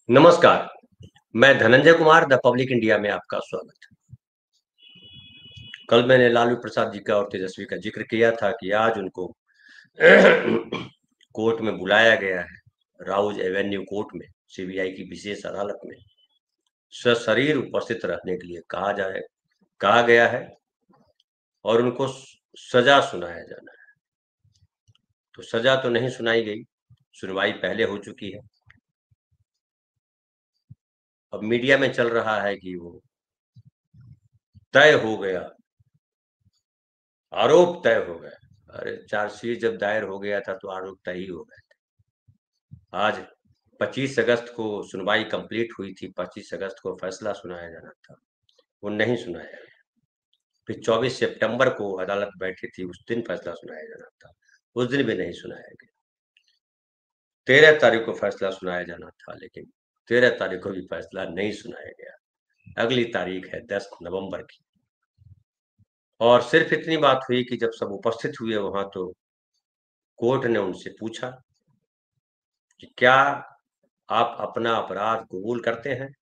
नमस्कार, मैं Dhananjay Kumar the public India में आपका स्वागत है। कल मैंने लालू प्रसाद जी का और तेजस्वी का जिक्र किया था कि आज उनको कोर्ट में बुलाया गया है, राउज एवेन्यू कोर्ट में, सीबीआई की विशेष अदालत में सशरीर उपस्थित रहने के लिए कहा गया है और उनको सजा सुनाया जाना है। तो सजा तो नहीं सुनाई गई, सुनवाई पहले हो चुकी है। अब मीडिया में चल रहा है कि वो तय हो गया, आरोप तय हो गया। अरे चार्जशीट जब दायर हो गया था तो आरोप तय ही हो गए थे। आज 25 अगस्त को सुनवाई कंप्लीट हुई थी, 25 अगस्त को फैसला सुनाया जाना था, वो नहीं सुनाया गया। फिर 24 सितंबर को अदालत बैठी थी, उस दिन फैसला सुनाया जाना था, उस दिन भी नहीं सुनाया गया। 13 तारीख को फैसला सुनाया जाना था, लेकिन 13 तारीख को भी फैसला नहीं सुनाया गया। अगली तारीख है 10 नवंबर की। और सिर्फ इतनी बात हुई कि जब सब उपस्थित हुए वहां, तो कोर्ट ने उनसे पूछा कि क्या आप अपना अपराध कबूल करते हैं?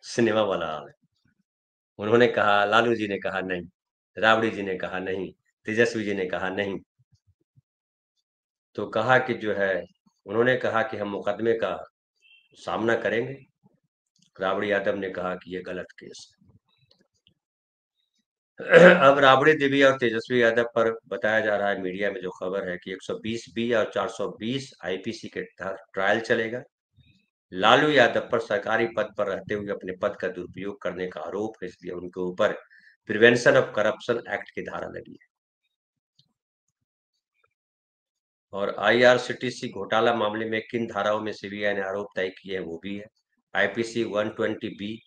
सिनेमा वाला हाल है। उन्होंने कहा, लालू जी ने कहा नहीं, राबड़ी जी ने कहा नहीं, तेजस्वी जी ने कहा नहीं। तो कहा कि जो है, उन्होंने कहा कि हम मुकदमे का सामना करेंगे। राबड़ी यादव ने कहा कि ये गलत केस है। अब राबड़ी देवी और तेजस्वी यादव पर बताया जा रहा है, मीडिया में जो खबर है कि 120 बी और 420 आईपीसी के तहत ट्रायल चलेगा। लालू यादव पर सरकारी पद पर रहते हुए अपने पद का दुरुपयोग करने का आरोप है, इसलिए उनके ऊपर प्रिवेंशन ऑफ करप्शन एक्ट की धारा लगी है। और आईआरसीटीसी घोटाला मामले में किन धाराओं में सीबीआई ने आरोप तय किए हैं वो भी है। आईपीसी 120 बी,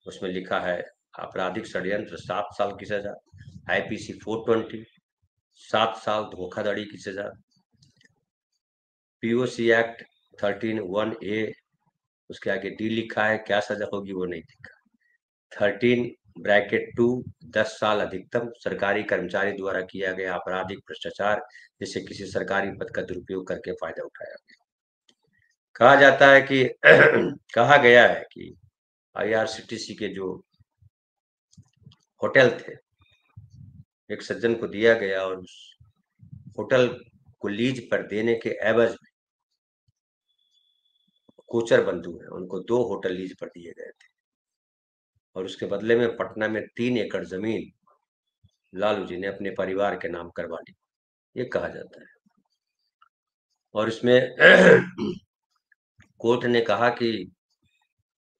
उसमें लिखा है आपराधिक षड्यंत्र 7 साल की सजा। आईपीसी 420, 7 साल धोखाधड़ी की सजा। पीओसी एक्ट 13(1)(a), उसके आगे डी लिखा है, क्या सजा होगी वो नहीं लिखा। 13(2), 10 साल अधिकतम सरकारी कर्मचारी द्वारा किया गया आपराधिक भ्रष्टाचार, जिसे किसी सरकारी पद का दुरुपयोग करके फायदा उठाया गया। कहा जाता है कि कहा गया है कि आईआरसीटीसी के जो होटल थे, एक सज्जन को दिया गया और उस होटल को लीज पर देने के एवज में कोचर बंधु है, उनको 2 होटल लीज पर दिए गए थे और उसके बदले में पटना में 3 एकड़ जमीन लालू जी ने अपने परिवार के नाम करवा ली, ये कहा जाता है। और इसमें कोर्ट ने कहा कि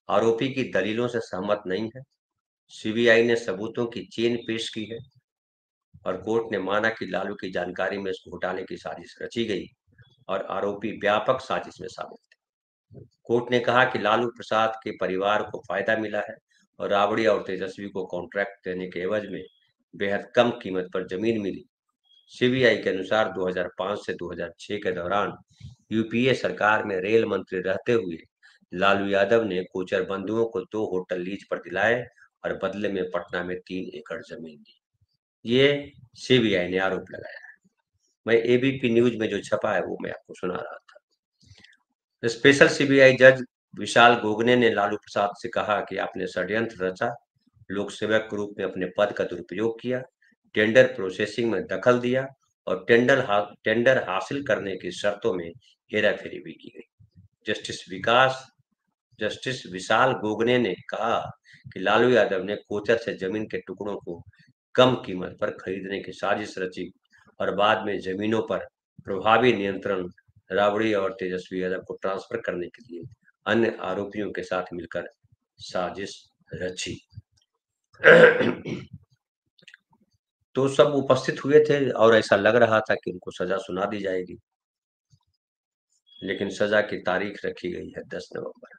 आरोपी की दलीलों से सहमत नहीं है। सीबीआई ने सबूतों की चेन पेश की है और कोर्ट ने माना कि लालू की जानकारी में इस घोटाले की साजिश रची गई और आरोपी व्यापक साजिश में शामिल थे। कोर्ट ने कहा कि लालू प्रसाद के परिवार को फायदा मिला है और राबड़ी और तेजस्वी को कॉन्ट्रैक्ट देने के एवज में बेहद कम कीमत पर जमीन मिली। सीबीआई के अनुसार 2005 से 2006 के दौरान यूपीए सरकार में रेल मंत्री रहते हुए लालू यादव ने कोचर बंधुओं को 2 होटल लीज पर दिलाए और बदले में पटना में 3 एकड़ जमीन दी। ये सीबीआई ने आरोप लगाया है। मैं एबीपी न्यूज में जो छपा है वो मैं आपको सुना रहा था। स्पेशल सीबीआई जज विशाल गोगने ने लालू प्रसाद से कहा कि आपने षड्यंत्र रचा, लोक सेवक के रूप में अपने पद का दुरुपयोग किया, टेंडर प्रोसेसिंग में दखल दिया और टेंडर हासिल करने की शर्तों में हेराफेरी भी की गई। जस्टिस विशाल गोगने ने कहा कि लालू यादव ने कोचर से जमीन के टुकड़ों को कम कीमत पर खरीदने की साजिश रची और बाद में जमीनों पर प्रभावी नियंत्रण राबड़ी और तेजस्वी यादव को ट्रांसफर करने के लिए अन्य आरोपियों के साथ मिलकर साजिश रची। तो सब उपस्थित हुए थे और ऐसा लग रहा था कि उनको सजा सुना दी जाएगी, लेकिन सजा की तारीख रखी गई है 10 नवंबर।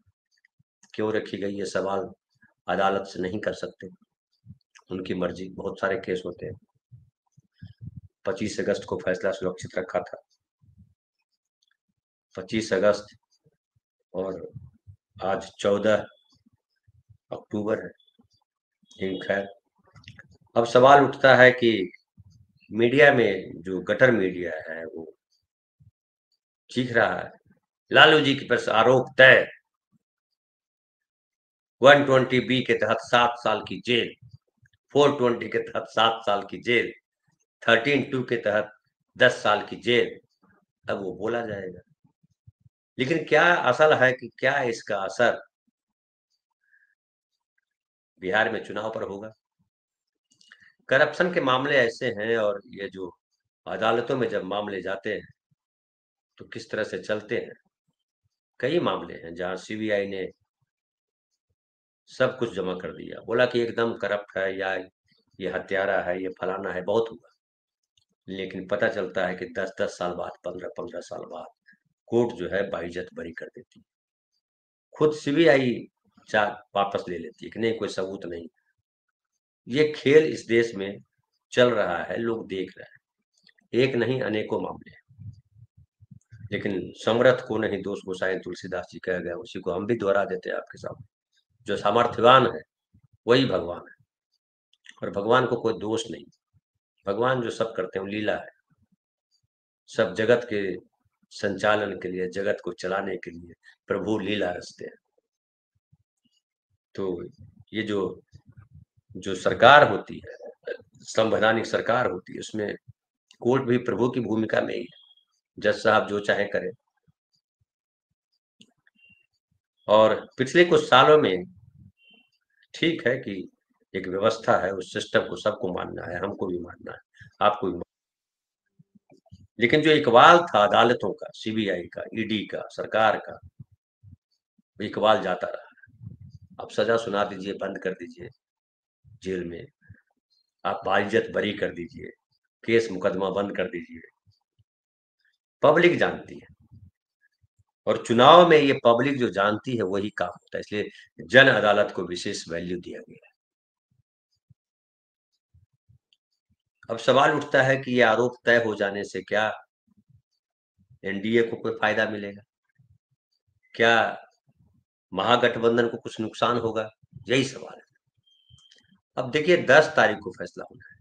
क्यों रखी गई ये सवाल अदालत से नहीं कर सकते, उनकी मर्जी। बहुत सारे केस होते हैं। 25 अगस्त को फैसला सुरक्षित रखा था, 25 अगस्त, और आज 14 अक्टूबर है। लेकिन खैर, अब सवाल उठता है कि मीडिया में जो गटर मीडिया है वो चीख रहा है लालू जी के पर आरोप तय। 120B के तहत 7 साल की जेल, 420 के तहत 7 साल की जेल, 13(2) के तहत 10 साल की जेल। अब वो बोला जाएगा, लेकिन क्या असल है कि क्या इसका असर बिहार में चुनाव पर होगा? करप्शन के मामले ऐसे हैं, और ये जो अदालतों में जब मामले जाते हैं तो किस तरह से चलते हैं। कई मामले हैं जहां सीबीआई ने सब कुछ जमा कर दिया, बोला कि एकदम करप्ट है, या ये हत्यारा है, ये फलाना है, बहुत हुआ। लेकिन पता चलता है कि 10-10 साल बाद, 15-15 साल बाद कोर्ट जो है बाइज्जत बरी कर देती है। खुद सीबीआई वापस ले लेती है कि नहीं, कोई सबूत नहीं। ये खेल इस देश में चल रहा है, लोग देख रहे हैं, एक नहीं अनेकों मामले हैं। लेकिन समर्थ को नहीं दोष गोसाई तुलसीदास जी कह गए, उसी को हम भी दोहरा देते हैं आपके सामने। जो सामर्थ्यवान है वही भगवान है, और भगवान को कोई दोष नहीं। भगवान जो सब करते हैं वो लीला है, सब जगत के संचालन के लिए, जगत को चलाने के लिए प्रभु लीला रचते हैं। तो ये जो जो सरकार होती है, संवैधानिक सरकार होती है, उसमें कोर्ट भी प्रभु की भूमिका में ही है। जज साहब जो चाहे करें। और पिछले कुछ सालों में ठीक है कि एक व्यवस्था है, उस सिस्टम को सबको मानना है, हमको भी मानना है, आपको भी लेकिन जो इकबाल था अदालतों का, सीबीआई का, ईडी का, सरकार का, वो इकबाल जाता रहा। अब सजा सुना दीजिए, बंद कर दीजिए जेल में, आप बाइज्जत बरी कर दीजिए, केस मुकदमा बंद कर दीजिए, पब्लिक जानती है। और चुनाव में ये पब्लिक जो जानती है वही काम होता है, इसलिए जन अदालत को विशेष वैल्यू दिया गया है। अब सवाल उठता है कि ये आरोप तय हो जाने से क्या एनडीए को कोई फायदा मिलेगा? क्या महागठबंधन को कुछ नुकसान होगा? यही सवाल है। अब देखिए 10 तारीख को फैसला होना है।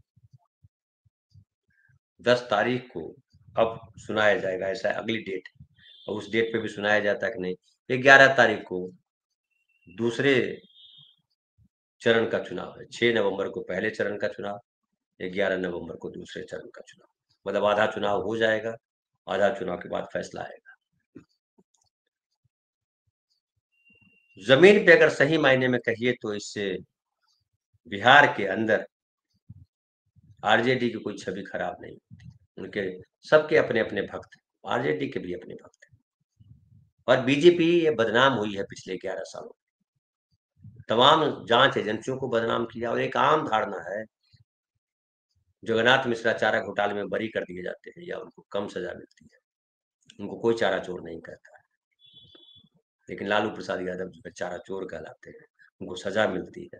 10 तारीख को अब सुनाया जाएगा, ऐसा अगली डेट है। और उस डेट पे भी सुनाया जाता है कि नहीं। 11 तारीख को दूसरे चरण का चुनाव है। 6 नवंबर को पहले चरण का चुनाव, 11 नवंबर को दूसरे चरण का चुनाव। मतलब आधा चुनाव हो जाएगा, आधा चुनाव के बाद फैसला आएगा। जमीन पे अगर सही मायने में कहिए तो इससे बिहार के अंदर आरजेडी की कोई छवि खराब नहीं होती। उनके सबके अपने अपने भक्त हैं, आरजेडी के भी अपने भक्त हैं। और बीजेपी ये बदनाम हुई है पिछले 11 सालों में, तमाम जांच एजेंसियों को बदनाम किया। और एक आम धारणा है, जगन्नाथ मिश्रा चारा घोटाले में बरी कर दिए जाते हैं या उनको कम सजा मिलती है, उनको कोई चारा चोर नहीं कहता है। लेकिन लालू प्रसाद यादव जो है चारा चोर कहलाते हैं, उनको सजा मिलती है।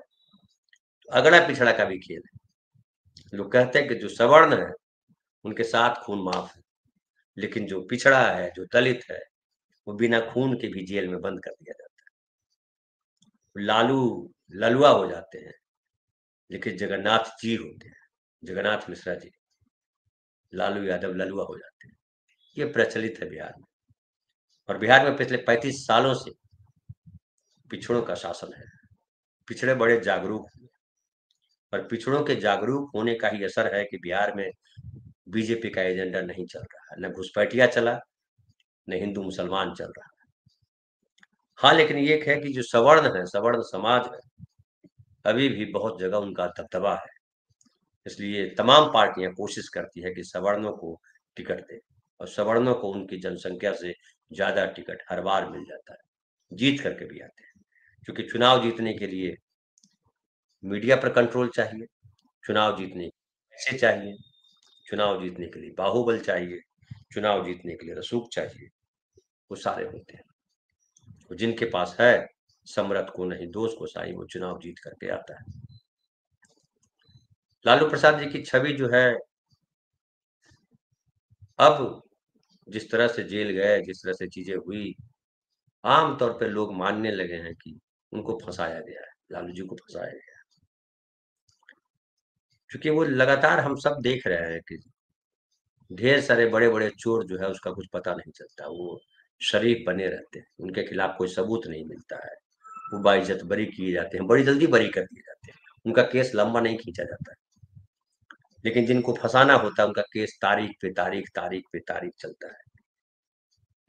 तो अगड़ा पिछड़ा का भी खेल है। लोग कहते हैं कि जो सवर्ण है उनके साथ खून माफ है, लेकिन जो पिछड़ा है, जो दलित है, वो बिना खून के भी जेल में बंद कर दिया जाता है। लालू ललुआ हो जाते हैं, लेकिन जगन्नाथ जी होते हैं, जगन्नाथ मिश्रा जी, लालू यादव ललुआ हो जाते हैं। ये प्रचलित है बिहार में। और बिहार में पिछले 35 सालों से पिछड़ों का शासन है। पिछड़े बड़े जागरूक हैं, और पिछड़ों के जागरूक होने का ही असर है कि बिहार में बीजेपी का एजेंडा नहीं चल रहा है। न घुसपैठिया चला, न हिंदू मुसलमान चल रहा है। हाँ, लेकिन ये है कि जो सवर्ण है, सवर्ण समाज है, अभी भी बहुत जगह उनका दबदबा है। इसलिए तमाम पार्टियां कोशिश करती है कि सवर्णों को टिकट दे, और सवर्णों को उनकी जनसंख्या से ज्यादा टिकट हर बार मिल जाता है, जीत करके भी आते हैं। क्योंकि चुनाव जीतने के लिए मीडिया पर कंट्रोल चाहिए, चुनाव जीतने पैसे चाहिए, चुनाव जीतने के लिए बाहुबल चाहिए, चुनाव जीतने के लिए रसूख चाहिए, वो सारे होते हैं। तो जिनके पास है, सम्राट को नहीं दोष को साई, वो चुनाव जीत करके आता है। लालू प्रसाद जी की छवि जो है, अब जिस तरह से जेल गए, जिस तरह से चीजें हुई, आम तौर पे लोग मानने लगे हैं कि उनको फंसाया गया है, लालू जी को फंसाया गया है। क्योंकि वो लगातार हम सब देख रहे हैं कि ढेर सारे बड़े बड़े चोर जो है उसका कुछ पता नहीं चलता। वो शरीफ बने रहते हैं, उनके खिलाफ कोई सबूत नहीं मिलता है, वो बाइज्जत बरी किए जाते हैं, बड़ी जल्दी बरी कर दिए जाते हैं, उनका केस लंबा नहीं खींचा जाता है। लेकिन जिनको फंसाना होता है उनका केस तारीख पे तारीख, तारीख पे तारीख चलता है।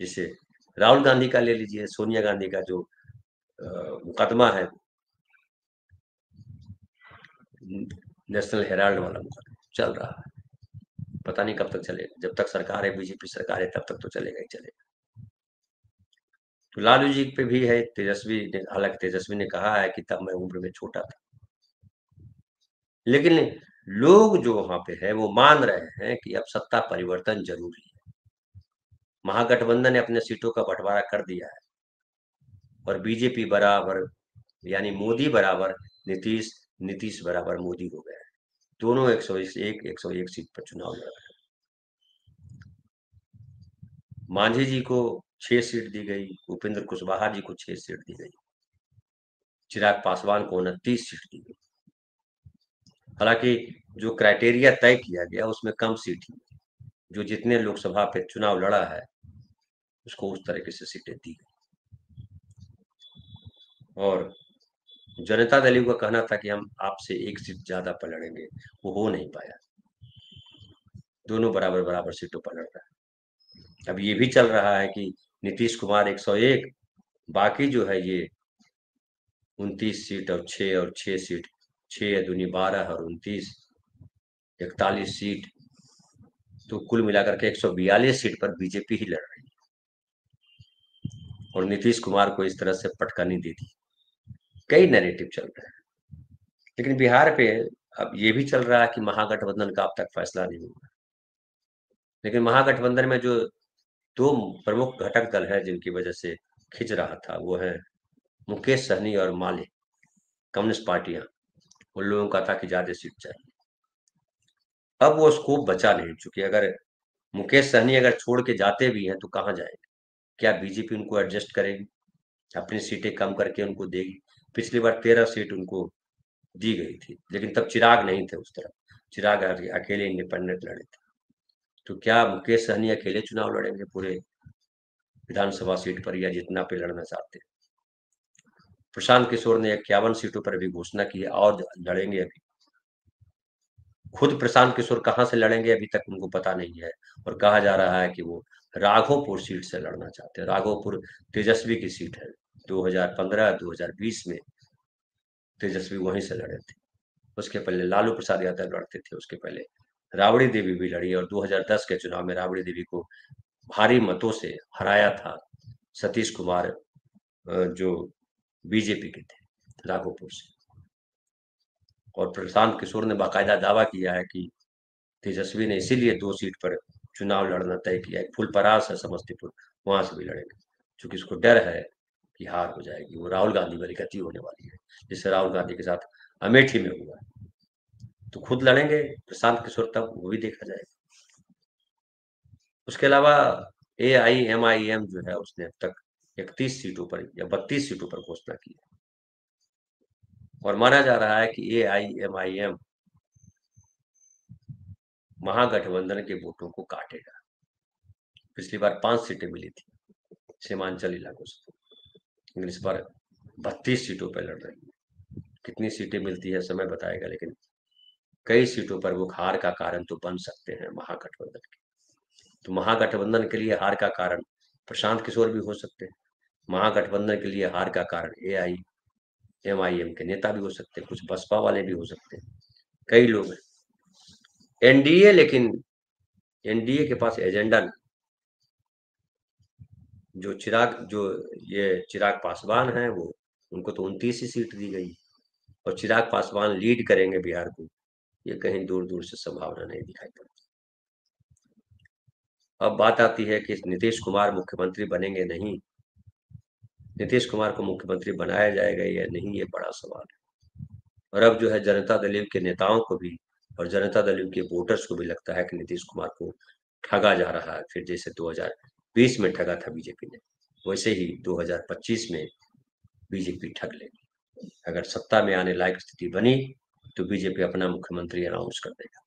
जैसे राहुल गांधी का ले लीजिए, सोनिया गांधी का जो मुकदमा है, नेशनल हेराल्ड वाला मुकदमा चल रहा है, पता नहीं कब तक चलेगा। जब तक सरकार है, बीजेपी सरकार है, तब तक तो चलेगा ही चलेगा। तो लालू जी पे भी है, तेजस्वी ने, हालांकि तेजस्वी ने कहा है कि तब मैं उम्र में छोटा था, लेकिन लोग जो वहां पे है वो मान रहे हैं कि अब सत्ता परिवर्तन जरूरी है। महागठबंधन ने अपने सीटों का बंटवारा कर दिया है और बीजेपी बराबर, यानी मोदी बराबर नीतीश, नीतीश बराबर मोदी हो गया है। दोनों 101 सीट पर चुनाव लड़ रहे हैं। मांझी जी को 6 सीट दी गई, उपेंद्र कुशवाहा जी को 6 सीट दी गई, चिराग पासवान को 29 सीट दी गई। हालांकि जो क्राइटेरिया तय किया गया उसमें कम सीट ही, जो जितने लोकसभा पे चुनाव लड़ा है उसको उस तरीके से सीटें दी गई। और जनता दल यू का कहना था कि हम आपसे 1 सीट ज्यादा पर लड़ेंगे, वो हो नहीं पाया। दोनों बराबर बराबर सीटों पर लड़ रहा है। अब ये भी चल रहा है कि नीतीश कुमार 101, बाकी जो है ये 29 सीट और 6 सीट, 6 दूनी 12 और 29, 41 सीट, तो कुल मिलाकर के 142 सीट पर बीजेपी ही लड़ रही है और नीतीश कुमार को इस तरह से पटकनी दे दी। कई नैरेटिव चल रहे हैं, लेकिन बिहार पे अब ये भी चल रहा है कि महागठबंधन का अब तक फैसला नहीं हुआ। लेकिन महागठबंधन में जो 2 प्रमुख घटक दल है जिनकी वजह से खिंच रहा था, वो है मुकेश सहनी और माले, कम्युनिस्ट पार्टियां। उन लोगों का था कि ज्यादा सीट चाहिए। अब वो स्कोप बचा नहीं, चूंकि अगर मुकेश सहनी अगर छोड़ के जाते भी हैं तो कहाँ जाएंगे? क्या बीजेपी उनको एडजस्ट करेगी, अपनी सीटें कम करके उनको देगी? पिछली बार 13 सीट उनको दी गई थी, लेकिन तब चिराग नहीं थे उस तरफ, चिराग अकेले इंडिपेंडेंट लड़े थे। तो क्या मुकेश सहनी अकेले चुनाव लड़ेंगे पूरे विधानसभा सीट पर, या जितना पे लड़ना चाहते हैं? प्रशांत किशोर ने 51 सीटों पर भी घोषणा की है और लड़ेंगे। अभी खुद प्रशांत किशोर कहाँ से लड़ेंगे अभी तक उनको पता नहीं है, और कहा जा रहा है कि वो राघोपुर सीट से लड़ना चाहते हैं। राघोपुर तेजस्वी की सीट है, 2015-2020 में तेजस्वी वहीं से लड़े थे। उसके पहले लालू प्रसाद यादव लड़ते थे, उसके पहले राबड़ी देवी भी लड़ी, और 2010 के चुनाव में राबड़ी देवी को भारी मतों से हराया था सतीश कुमार, जो बीजेपी के थे, राघोपुर से। और प्रशांत किशोर ने बाकायदा दावा किया है कि तेजस्वी ने इसीलिए 2 सीट पर चुनाव लड़ना तय किया है। फुलपरास है समस्तीपुर, वहां से भी लड़ेंगे, क्योंकि उसको डर है कि हार हो जाएगी, वो राहुल गांधी वाली गति होने वाली है, जिससे राहुल गांधी के साथ अमेठी में हुआ। तो खुद लड़ेंगे प्रशांत किशोर, तब वो भी देखा जाएगा। उसके अलावा AIMIM जो है उसने अब तक 31 सीटों पर या 32 सीटों पर घोषणा की है, और माना जा रहा है कि AIMIM महागठबंधन के वोटों को काटेगा। पिछली बार 5 सीटें मिली थी सीमांचल इलाकों से, लेकिन इस बार 32 सीटों पर लड़ रही है। कितनी सीटें मिलती है समय बताएगा, लेकिन कई सीटों पर वो हार का कारण तो बन सकते हैं महागठबंधन के। तो महागठबंधन के लिए हार का कारण प्रशांत किशोर भी हो सकते हैं, महागठबंधन के लिए हार का कारण AIMIM के नेता भी हो सकते हैं, कुछ बसपा वाले भी हो सकते हैं, कई लोग हैं। एनडीए, लेकिन एनडीए के पास एजेंडा नहीं। जो ये चिराग पासवान है, वो उनको तो 29 ही सीट दी गई, और चिराग पासवान लीड करेंगे बिहार को, ये कहीं दूर दूर से संभावना नहीं दिखाई पड़ती। अब बात आती है कि नीतीश कुमार मुख्यमंत्री बनेंगे नहीं, नीतीश कुमार को मुख्यमंत्री बनाया जाएगा या नहीं, ये बड़ा सवाल है। और अब जो है जनता दल यू के नेताओं को भी और जनता दल यू के वोटर्स को भी लगता है कि नीतीश कुमार को ठगा जा रहा है। फिर जैसे 2020 में ठगा था बीजेपी ने, वैसे ही 2025 में बीजेपी ठग लेगी। अगर सत्ता में आने लायक स्थिति बनी तो बीजेपी अपना मुख्यमंत्री अनाउंस कर देगा।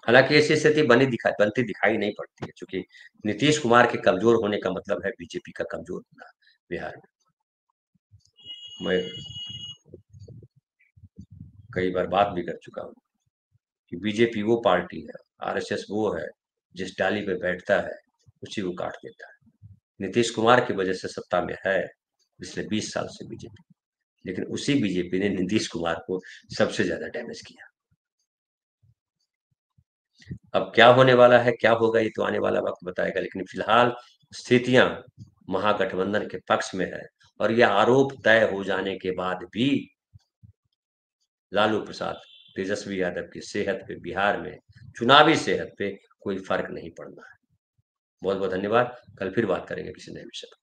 हालांकि ऐसी स्थिति बनती दिखाई नहीं पड़ती है, क्योंकि नीतीश कुमार के कमजोर होने का मतलब है बीजेपी का कमजोर होना बिहार में। मैं कई बार बात भी कर चुका हूँ कि बीजेपी वो पार्टी है, आरएसएस वो है, जिस डाली पे बैठता है उसी को काट देता है। नीतीश कुमार की वजह से सत्ता में है पिछले 20 साल से बीजेपी, लेकिन उसी बीजेपी ने नीतीश कुमार को सबसे ज्यादा डैमेज किया। अब क्या होने वाला है, क्या होगा, ये तो आने वाला वक्त बताएगा, लेकिन फिलहाल स्थितियां महागठबंधन के पक्ष में है। और यह आरोप तय हो जाने के बाद भी लालू प्रसाद, तेजस्वी यादव की सेहत पे बिहार में, चुनावी सेहत पे कोई फर्क नहीं पड़ना है। बहुत बहुत धन्यवाद। कल फिर बात करेंगे किसी नए विषय पर।